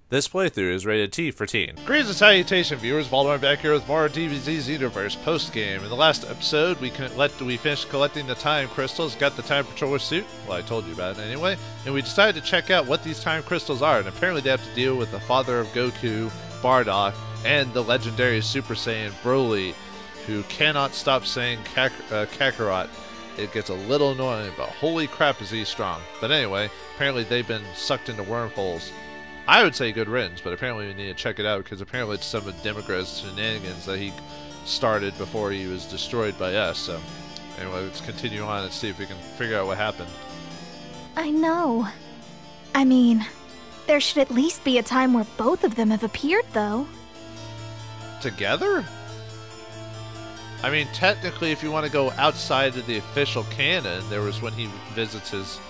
This playthrough is rated T for teen. Greetings and salutation, viewers. Vauldemare back here with more DBZ Xenoverse post-game. In the last episode, we finished collecting the time crystals, got the time patroller suit. Well, I told you about it anyway. And we decided to check out what these time crystals are. And apparently they have to deal with the father of Goku, Bardock, and the legendary Super Saiyan Broly, who cannot stop saying Kakarot. It gets a little annoying, but holy crap is he strong. But anyway, apparently they've been sucked into wormholes. I would say good riddance, but apparently we need to check it out because apparently it's some of Demigra's shenanigans that he started before he was destroyed by us. So anyway, let's continue on and see if we can figure out what happened. I know. I mean, there should at least be a time where both of them have appeared, though. Together? I mean, technically, if you want to go outside of the official canon, there was when he visits his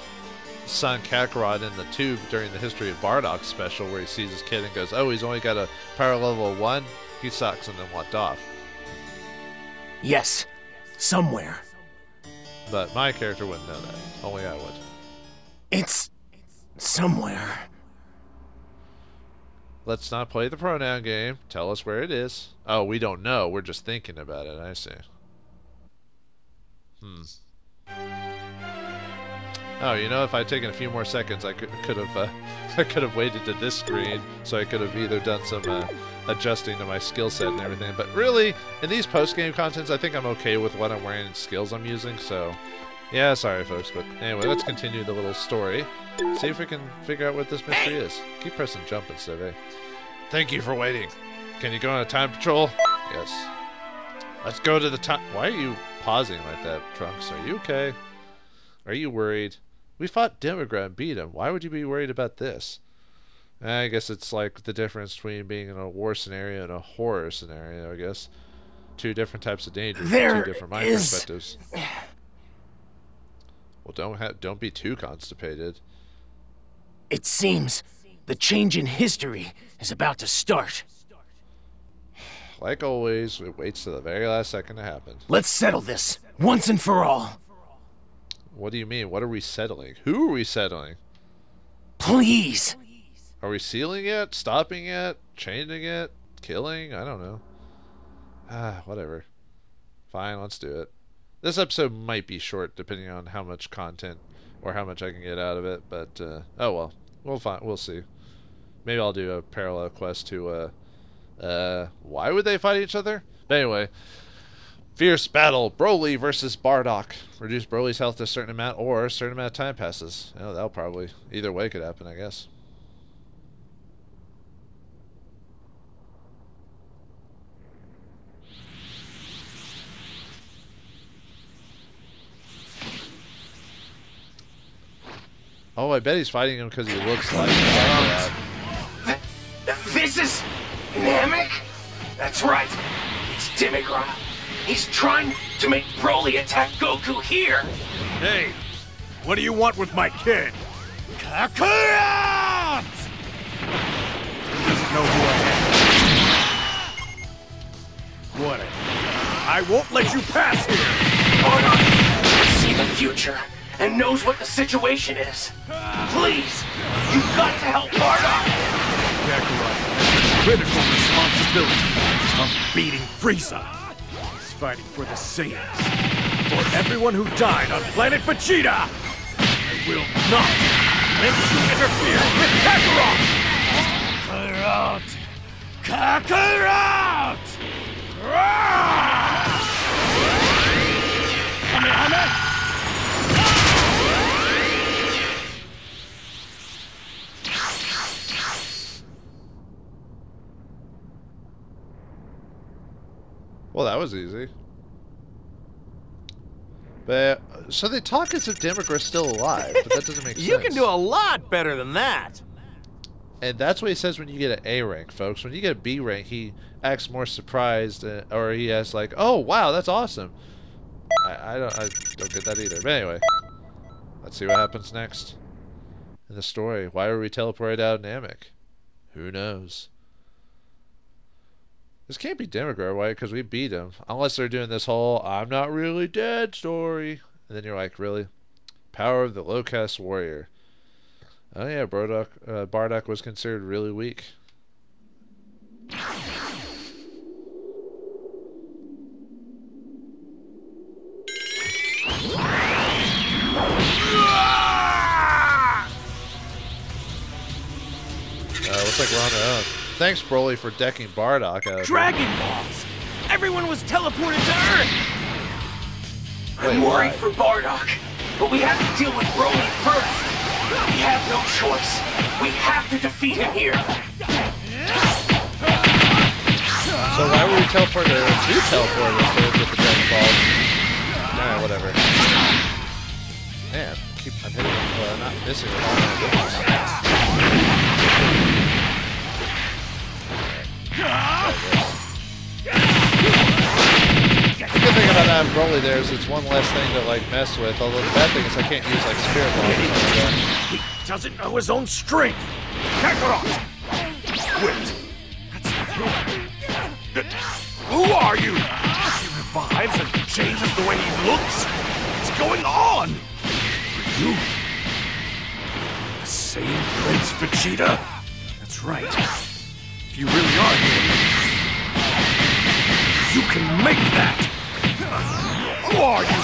son Kakarot in the tube during the History of Bardock special, where he sees his kid and goes, oh, he's only got a power level of 1? He sucks, and then walked off. Yes, somewhere. But my character wouldn't know that. Only I would. It's somewhere. Let's not play the pronoun game. Tell us where it is. Oh, we don't know. We're just thinking about it. I see. Oh, you know, if I'd taken a few more seconds, I could have waited to this screen, so I could have either done some adjusting to my skill set and everything. But really, in these post-game contents, I think I'm okay with what I'm wearing and skills I'm using. So, yeah, sorry, folks. But anyway, let's continue the little story. See if we can figure out what this mystery is. Keep pressing jump instead of A. Thank you for waiting. Can you go on a time patrol? Yes. Let's go to the time. Why are you pausing like that, Trunks? Are you okay? Are you worried? We fought Demigra and beat him. Why would you be worried about this? I guess it's like the difference between being in a war scenario and a horror scenario, I guess. Two different types of danger, two different mind perspectives. Well, don't be too constipated. It seems the change in history is about to start. Like always, it waits to the very last second to happen. Let's settle this, once and for all. What do you mean? What are we settling? Who are we settling? Please! Are we sealing it? Stopping it? Changing it? Killing? I don't know. Whatever. Fine, let's do it. This episode might be short, depending on how much content or how much I can get out of it, but, oh well. We'll see. Maybe I'll do a parallel quest to, why would they fight each other? But anyway, fierce battle, Broly versus Bardock. Reduce Broly's health to a certain amount, or a certain amount of time passes. Oh, that'll probably, either way could happen, I guess. Oh, I bet he's fighting him because he looks like that. This is Namek? That's right. It's Demigra. He's trying to make Broly attack Goku here. Hey, what do you want with my kid? Kakarot! He doesn't know who I am. Whatever. I won't let you pass here! Bardock sees the future and knows what the situation is. Please, you've got to help Bardock! Kakarot has the critical responsibility of beating Frieza. He's fighting for the Saiyans. For everyone who died on planet Vegeta! I will not let you interfere with Kakarot! Kakarot! Kakarot! Kamehameha! Well, that was easy. But, so they talk as if Demigra's still alive, but that doesn't make sense. You can do a lot better than that. And that's what he says when you get an A rank, folks. When you get a B rank, he acts more surprised, or he has like, oh, wow, that's awesome. I don't get that either. But anyway, let's see what happens next in the story. Why were we teleported out of Namek? Who knows? This can't be Demigra, right? Because we beat him. Unless they're doing this whole I'm not really dead story. And then you're like, really? Power of the low-caste warrior. Oh yeah, Bardock was considered really weak. Looks like we're on our own. Thanks, Broly, for decking Bardock out. Dragon Balls! Everyone was teleported to Earth! I'm worried for Bardock, but we have to deal with Broly first. We have no choice. We have to defeat him here. So why would we teleport there? You teleport us there with the Dragon Balls. Nah, whatever. Man, I'm hitting him, not missing him. The good thing about having Broly there is it's one less thing to like mess with. Although the bad thing is I can't use like Spirit Bombs. He doesn't know his own strength. Kakarot! Wait, that's not him. Who are you? He revives and changes the way he looks. What's going on? You, the Saiyan Prince Vegeta? That's right. If you really are here, you can make that! Who are you?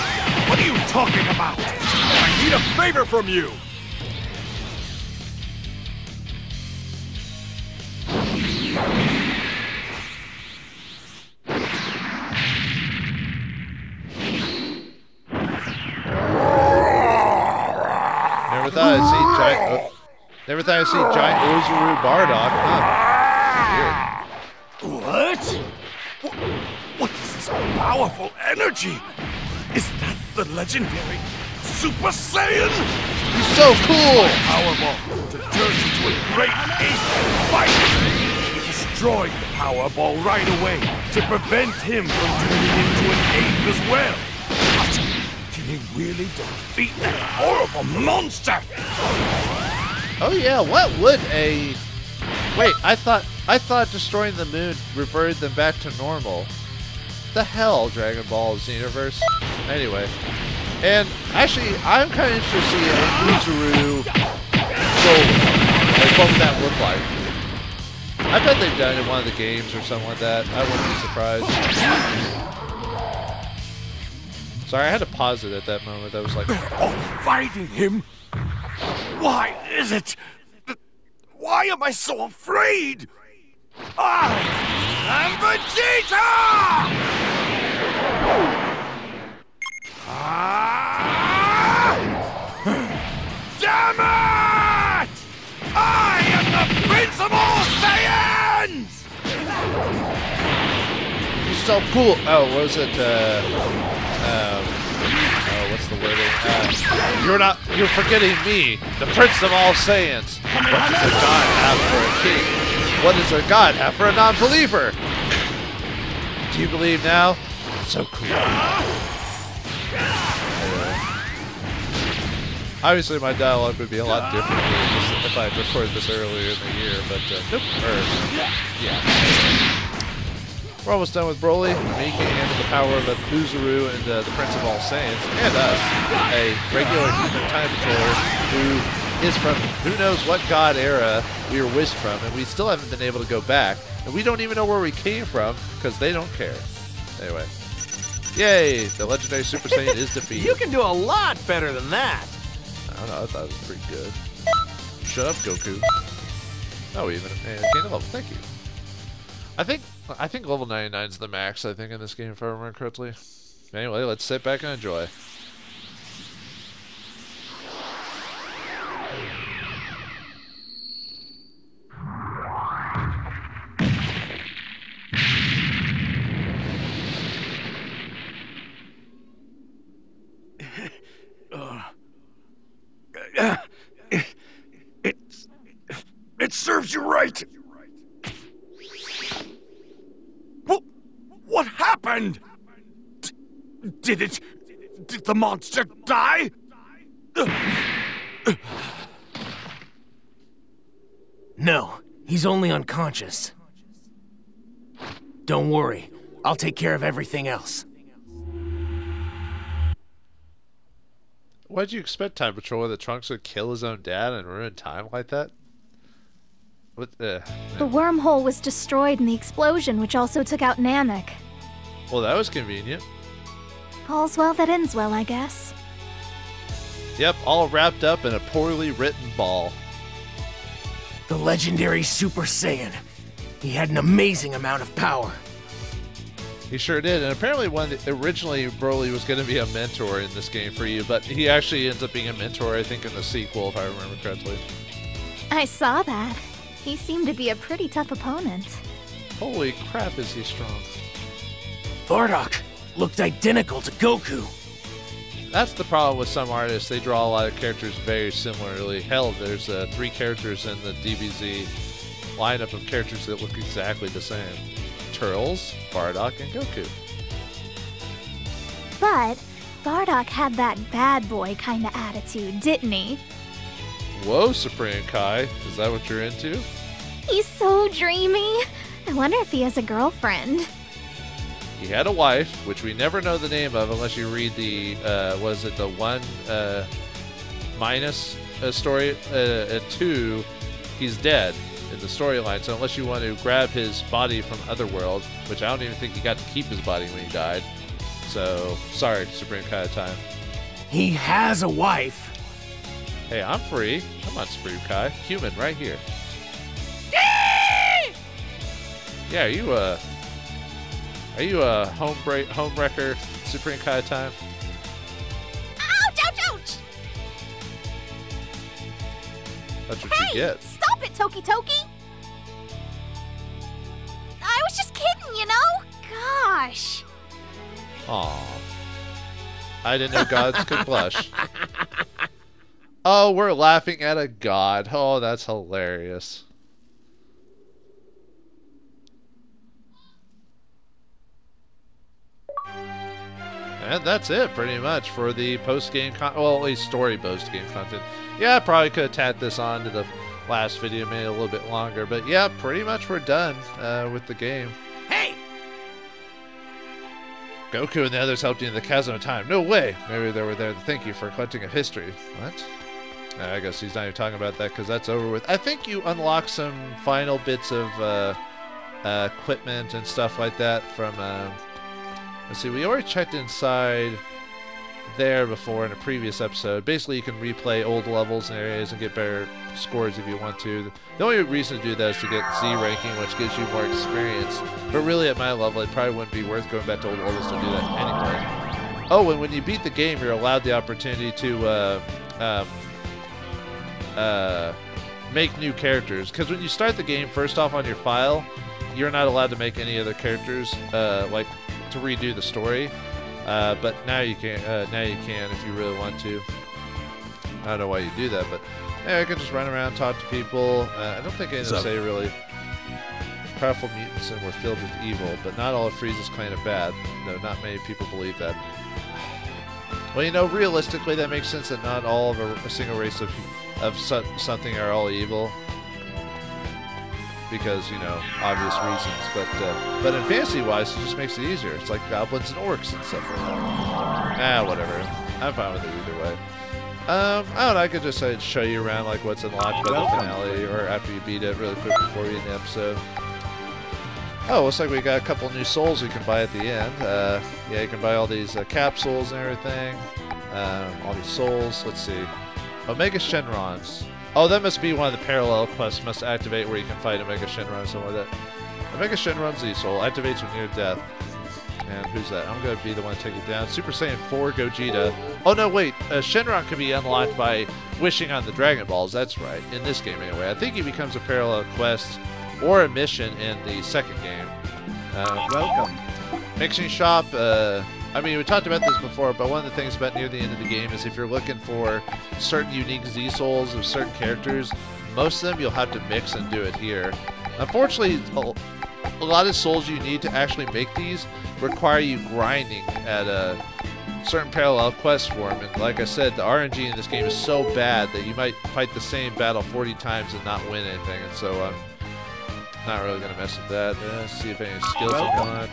What are you talking about? I need a favor from you! Never thought I'd see giant Uzuru Bardock. What? What is this powerful energy? Is that the legendary Super Saiyan? He's so cool! Powerball to turn into a great ape fight! He destroyed the Powerball right away to prevent him from turning into an ape as well. But can he really defeat that horrible monster? Oh yeah, what would a... Wait, I thought destroying the moon reverted them back to normal. The hell, Dragon Ball Xenoverse? Anyway. And actually, I'm kind of interested to see an Uzuru Broly. Like, what would that look like? I bet they've done it in one of the games or something like that. I wouldn't be surprised. Sorry, I had to pause it at that moment. That was like... They're all fighting him? Why is it? Why am I so afraid? I'm Vegeta! Damn it! I am the Prince of all Saiyans! He's so cool. Oh, what was it? What's the wording? You're forgetting me, the Prince of all Saiyans. What does a god have for a king? What does a god have for a non-believer? Do you believe now? So cool. Anyway. Obviously, my dialogue would be a lot different if I had recorded this earlier in the year, but nope. Yeah. We're almost done with Broly. He can handle the power of Uzuru and the Prince of all Saiyans, and us, a regular human time controller who is from who knows what god era we were whisked from, and we still haven't been able to go back, and we don't even know where we came from because they don't care. Anyway, yay! The legendary Super Saiyan is defeated. You can do a lot better than that. I don't know. I thought it was pretty good. Shut up, Goku. Oh, even gain a level. Thank you. I think level 99 is the max, I think, in this game, if I remember correctly. Anyway, let's sit back and enjoy. It serves you right. What happened? Did the monster die? No, he's only unconscious. Don't worry, I'll take care of everything else. Why'd you expect Time Patrol that Trunks would kill his own dad and ruin time like that? What the? The wormhole was destroyed in the explosion, which also took out Namek. Well, that was convenient. All's well that ends well, I guess. Yep, all wrapped up in a poorly written ball. The legendary Super Saiyan. He had an amazing amount of power. He sure did, and apparently originally Broly was going to be a mentor in this game for you, but he actually ends up being a mentor, I think, in the sequel, if I remember correctly. I saw that. He seemed to be a pretty tough opponent. Holy crap, is he strong. Bardock looked identical to Goku. That's the problem with some artists. They draw a lot of characters very similarly. Hell, there's 3 characters in the DBZ lineup of characters that look exactly the same. Turles, Bardock, and Goku. But Bardock had that bad boy kind of attitude, didn't he? Whoa, Supreme Kai. Is that what you're into? He's so dreamy. I wonder if he has a girlfriend. He had a wife, which we never know the name of unless you read the, was it the 1 minus story? And 2, he's dead in the storyline. So unless you want to grab his body from Otherworld, which I don't even think he got to keep his body when he died. So, sorry, Supreme Kai time. He has a wife. Hey, I'm free. I'm on Supreme Kai. Human right here. Yeah, are you a home wrecker, Supreme Kai time? Ouch, ouch, ouch! That's what you get. Stop it, Toki Toki! I was just kidding, you know? Gosh. Aw. I didn't know gods could blush. Oh, we're laughing at a god. Oh, that's hilarious. And that's it, pretty much, for the post-game well, at least story post-game content. Yeah, I probably could have tacked this on to the last video, made it a little bit longer. But yeah, pretty much we're done with the game. Hey! Goku and the others helped you in the Chasm of Time. No way! Maybe they were there to thank you for collecting a history. What? I guess he's not even talking about that because that's over with. I think you unlock some final bits of equipment and stuff like that from... let's see, we already checked inside there before in a previous episode. Basically, you can replay old levels and areas and get better scores if you want to. The only reason to do that is to get Z ranking, which gives you more experience. But really, at my level, it probably wouldn't be worth going back to old levels to do that anyway. Oh, and when you beat the game, you're allowed the opportunity to make new characters. Because when you start the game, first off on your file, you're not allowed to make any other characters, like to redo the story. But now you can. Now you can if you really want to. I don't know why you do that, but yeah, I can just run around, talk to people. I don't think any of them say really powerful mutants and we're filled with evil, but not all of Frieza's clan are bad. No, not many people believe that. Well, you know, realistically, that makes sense that not all of a single race of something are all evil. Because, you know, obvious reasons, but in fantasy-wise, it just makes it easier. It's like goblins and orcs and stuff like that. Whatever. I'm fine with it either way. I don't know, I could just show you around like what's unlocked by the finale, or after you beat it really quick before we end the episode. Oh, looks like we got a couple new souls we can buy at the end. Yeah, you can buy all these capsules and everything. All these souls. Let's see. Omega Shenrons. Oh, that must be one of the parallel quests must activate where you can fight Omega Shenron or something like that. Omega Shenron Z-Soul activates when near death. And who's that? I'm going to be the one to take it down. Super Saiyan 4 Gogeta. Oh, no, wait. Shenron can be unlocked by wishing on the Dragon Balls. That's right. In this game, anyway. I think he becomes a parallel quest or a mission in the second game. Welcome. Mixing Shop. I mean, we talked about this before, but one of the things about near the end of the game is if you're looking for certain unique Z-Souls of certain characters, most of them you'll have to mix and do it here. Unfortunately, a lot of souls you need to actually make these require you grinding at a certain parallel quest for them. And like I said, the RNG in this game is so bad that you might fight the same battle 40 times and not win anything. And so I'm not really going to mess with that. Let's see if any skills I want.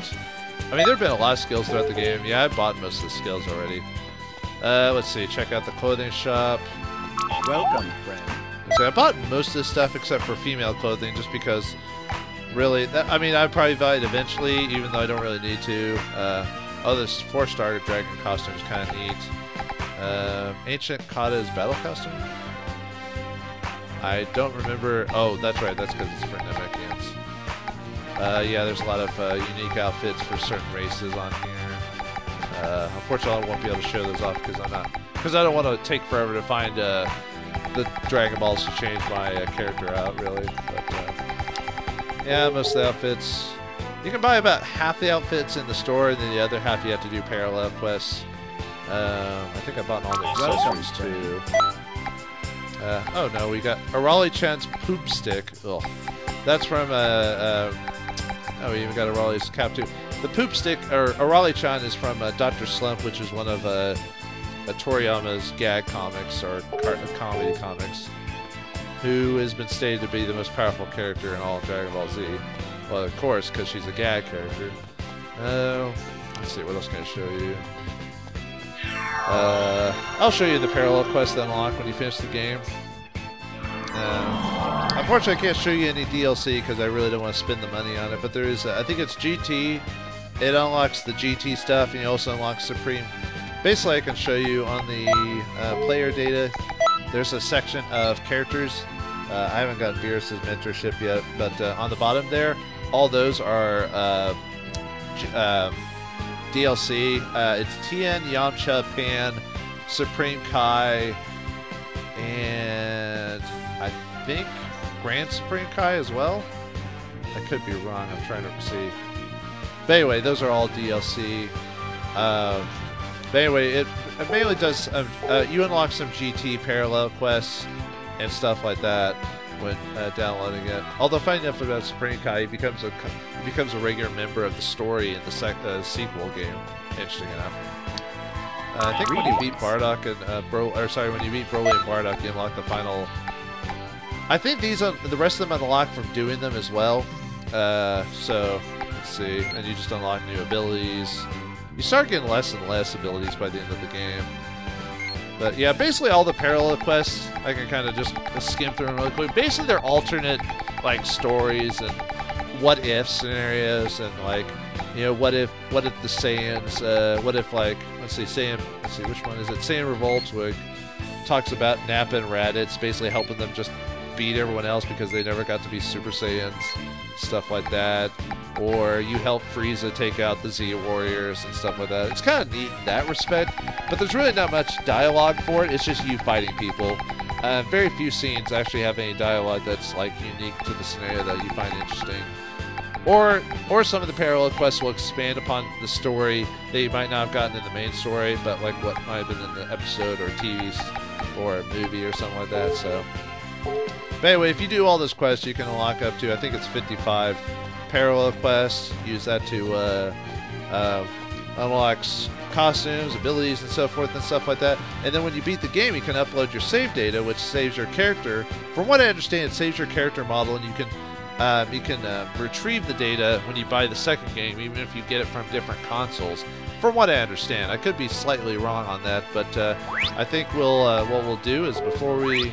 I mean, there have been a lot of skills throughout the game. Yeah, I bought most of the skills already. Let's see. Check out the clothing shop. Welcome, friend. So I bought most of this stuff except for female clothing, just because. Really, I mean, I'd probably buy it eventually, even though I don't really need to. Oh, this 4-star dragon costume is kind of neat. Ancient Kata's battle costume. I don't remember. Oh, that's right. That's because it's for Namekians. Yeah, there's a lot of unique outfits for certain races on here. Unfortunately, I won't be able to show those off because I don't want to take forever to find the Dragon Balls to change my character out, really. But yeah, most of the outfits. You can buy about half the outfits in the store, and then the other half you have to do parallel quests. I think I bought all the accessories too. Oh no, we got Arali-chan's poop stick. Ugh. That's from oh, we even got Arali's cap too. The poop stick, or Arali-chan, is from Dr. Slump, which is one of Toriyama's gag comics, or comedy comics, who has been stated to be the most powerful character in all of Dragon Ball Z. Well, of course, because she's a gag character. Let's see, what else can I show you? I'll show you the parallel quest that unlock when you finish the game. Unfortunately, I can't show you any DLC because I really don't want to spend the money on it, but there is, I think it's GT. It unlocks the GT stuff, and you also unlock Supreme. Basically, I can show you on the player data. There's a section of characters. I haven't gotten Beerus' mentorship yet, but on the bottom there, all those are DLC. It's Tien, Yamcha, Pan, Supreme Kai, and I think Grand Supreme Kai as well. I could be wrong. I'm trying to see. But anyway, those are all DLC. But anyway, it mainly does. You unlock some GT parallel quests and stuff like that when downloading it. Although finding out about Supreme Kai, he becomes a regular member of the story in the sequel game. Interesting enough. I think when you beat Bardock and when you beat Broly and Bardock, you unlock the final. I think the rest of them unlock from doing them as well. So let's see, and you just unlock new abilities. You start getting less and less abilities by the end of the game. But yeah, basically all the parallel quests, I can kind of just skim through them really quick. Basically, they're alternate like stories and what if scenarios, and like, you know, what if the Saiyans, what if, like, let's see, which one is it? Saiyan Revoltwig talks about Nappa and Raditz basically helping them just beat everyone else because they never got to be Super Saiyans, stuff like that. Or you help Frieza take out the Z Warriors and stuff like that. It's kind of neat in that respect, but there's really not much dialogue for it. It's just you fighting people. Very few scenes actually have any dialogue that's like unique to the scenario that you find interesting. Or some of the parallel quests will expand upon the story that you might not have gotten in the main story, but like what might have been in the episode or TV or a movie or something like that. So, but anyway, if you do all those quests, you can unlock up to, I think it's 55 parallel quests. Use that to unlock costumes, abilities, and so forth and stuff like that. And then when you beat the game, you can upload your save data, which saves your character. From what I understand, it saves your character model, and you can retrieve the data when you buy the second game, even if you get it from different consoles. From what I understand, I could be slightly wrong on that, but I think what we'll do is before we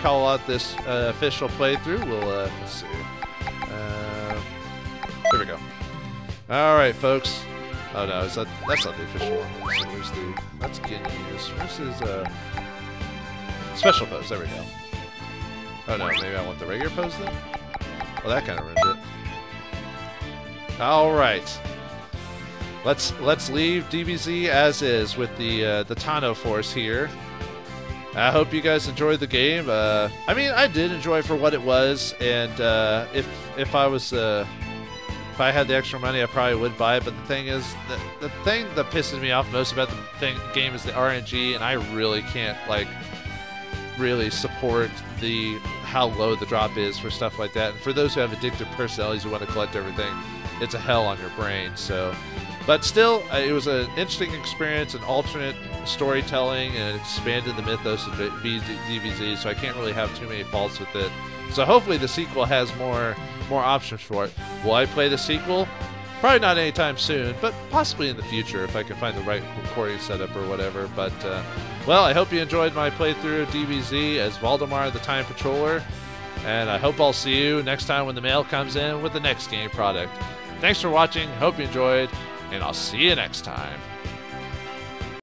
call out this official playthrough, we'll let's see. Here we go. All right, folks. Oh no, that's not the official one. Let's see, where's that's Ginyu's. Where's his special pose? There we go. Oh no, maybe I want the regular pose then. Well, that kind of ruined it. All right. Let's leave DBZ as is with the Tano Force here. I hope you guys enjoyed the game. I mean, I did enjoy it for what it was, and if I had the extra money, I probably would buy it. But the thing is, the thing that pisses me off most about the game is the RNG, and I really can't really support how low the drop is for stuff like that. And for those who have addictive personalities who want to collect everything, it's a hell on your brain. So, but still, it was an interesting experience, an alternate storytelling, and it expanded the mythos of DBZ. So I can't really have too many faults with it. So hopefully the sequel has more options for it. Will I play the sequel? Probably not anytime soon, but possibly in the future if I can find the right recording setup or whatever. But, well, I hope you enjoyed my playthrough of DBZ as Vauldemare the Time Patroller. And I hope I'll see you next time when the mail comes in with the next game product. Thanks for watching, hope you enjoyed, and I'll see you next time.